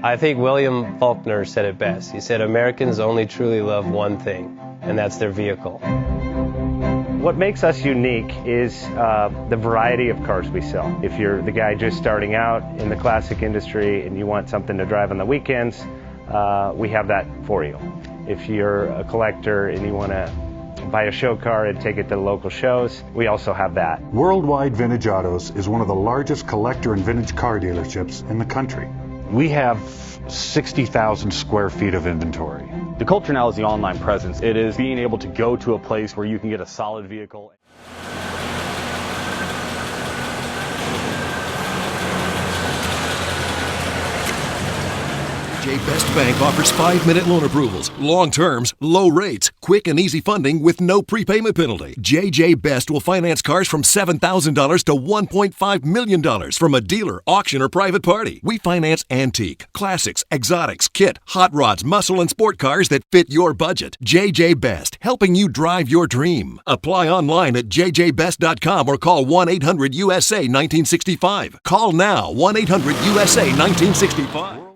I think William Faulkner said it best. He said, Americans only truly love one thing, and that's their vehicle. What makes us unique is the variety of cars we sell. If you're the guy just starting out in the classic industry and you want something to drive on the weekends, we have that for you. If you're a collector and you want to buy a show car and take it to the local shows, we also have that. Worldwide Vintage Autos is one of the largest collector and vintage car dealerships in the country. We have 60,000 square feet of inventory. The culture now is the online presence. It is being able to go to a place where you can get a solid vehicle. JJ Best Bank offers 5-minute loan approvals, long terms, low rates, quick and easy funding with no prepayment penalty. JJ Best will finance cars from $7,000 to $1.5 million from a dealer, auction, or private party. We finance antique, classics, exotics, kit, hot rods, muscle, and sport cars that fit your budget. JJ Best, helping you drive your dream. Apply online at jjbest.com or call 1-800-USA-1965. Call now, 1-800-USA-1965.